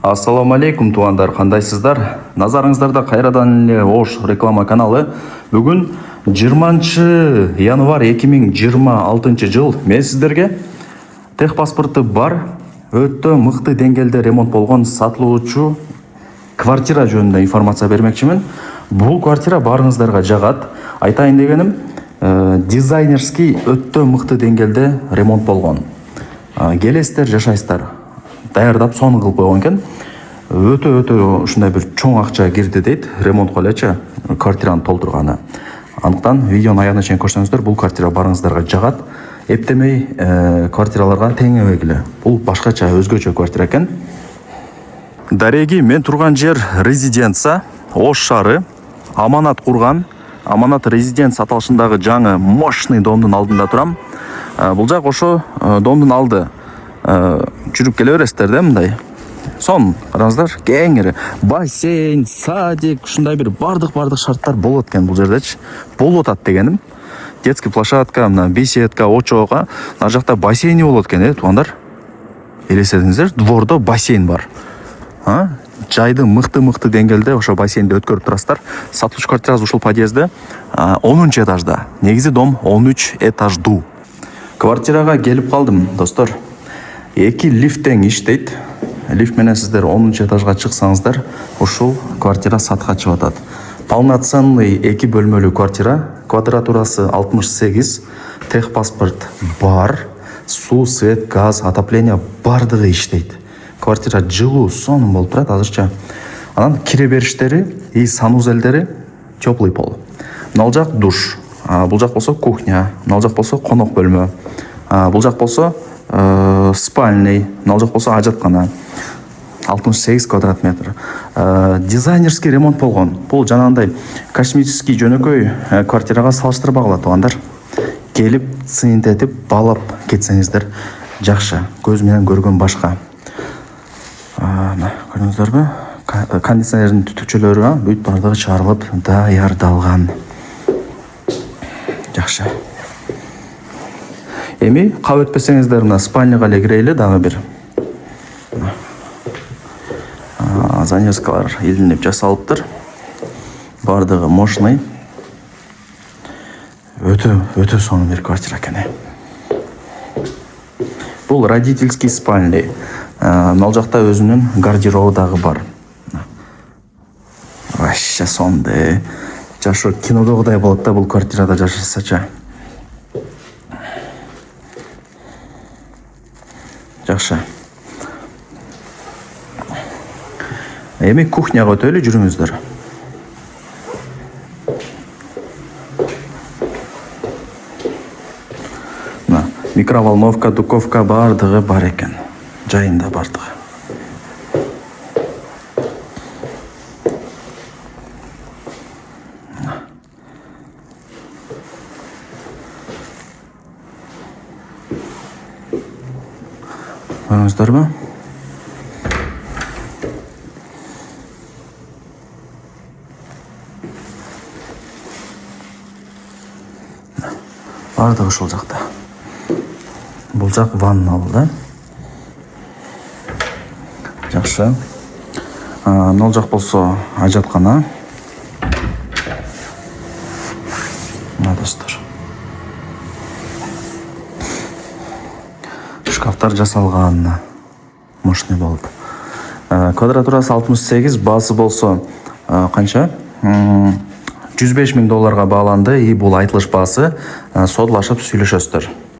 Ассаламу алейкум туғандар, қандайсыздар? Назарыңыздарда қайрадан эле Ош реклама каналы. Бүгін 20 январь 2026 жыл. Мен сіздерге техпаспорты бар, өтө мыкты деңгээлде ремонт болгон сатылуучу квартира жөнүндө информация бермекчимин. Бул квартира барыңыздарга жагат. Айтайын дегеним, дизайнерский өтө мыкты деңгээлде ремонт болгон. Келесиздер, жашайсыздар. Даярдап сонун кылып койгон экен. Өтө ушундай бир чоң акча кирди дейт, ремонтко элечи квартираны толтурганы. Андыктан видеону аягына чейин көрсөңүздөр, бул квартира барыңыздарга жагат. Эптемей квартираларга теңебегиле. Бул башкача, өзгөчө квартира экен. Дареги, мен турган жер резиденция, Ош шаары, Аманат курган. Аманат резиденция аталышындагы жаңы мощный домдун алдында турам. Бул жак ошо домдун алды. Жүрүп келе бересиздер да, мындай. Сон, караңыздар, кеңири, бассейн, садик, ушундай бир бардык шарттар болот экен бул жердечи. Болуп атат дегеним. Детский площадка, мына беседка, очоога, ар жакта бассейни болот экен, туугандар. Элестетиңиздер, двордо бассейн бар. Жайды мыкты деңгээлде ошо бассейнди өткөрүп турасыздар. Сатылуучу квартирасы ушул подъездде 10 этажда. Негизи дом 13 этаждуу. Квартирага келип калдым, достор. 2 лифт тең иштейт. Лифт менен сиздер 10 этажга чыксаңыздар, ушул квартира сатка чыгып атат. Полноценный 2 бөлмөлүү квартира, квадратурасы 68, техпаспорт бар, суу, свет, газ, отопление бардыгы иштейт. Квартира жылуу, сонун болуп турат азырча. Анан кире бериштери и санузелдери теплый пол. Мына жак душ, бул жак болсо кухня, мына жак болсо конок бөлмө, бул жак болсо спальный, мына жак болсо ажаткана. 68 квадрат метр. Дизайнерский ремонт болгон. Бул жанагындай косметический жөнөкөй квартирага салыштырбагыла, туугандар. Келип, сыйынтетип, баалап кетсеңиздер жакшы. Көз менен көргөн башка. Көрдүңүздөрбү? Кондиционердин түтүкчөлөрү бүт бардыгы чыгарылып, даярдалган. Жакшы. Эми кап өтпесеңиздер, мына спальняга эле кирели дагы бир. Занескалар илинип жасалыптыр. Бардыгы мощный. Өтө сонун бир квартира экен. Бул родительский спальный. Мына жакта өзүнүн гардеробу дагы бар. Вообще сонун. Жашоо кинодогудай болот да бул квартирада жашасачы. Жакшы. Эми кухняга өтөлү, жүрүңүздөр. Микроволновка, духовка бардыгы бар экен. Жайында бардыгы. Көрүңүздөрбү? Бардыгы ушул жакта. Бул жак ванна да. Жакшы. Мына жак болсо ажаткана. Мына достор. Шкафтар жасалган. Мощный болуп. Квадратурасы 68, баасы болсо канча? $105,000 бааланды. И бул айтылыш баасы. Содлашып сүйлөшөсүздөр.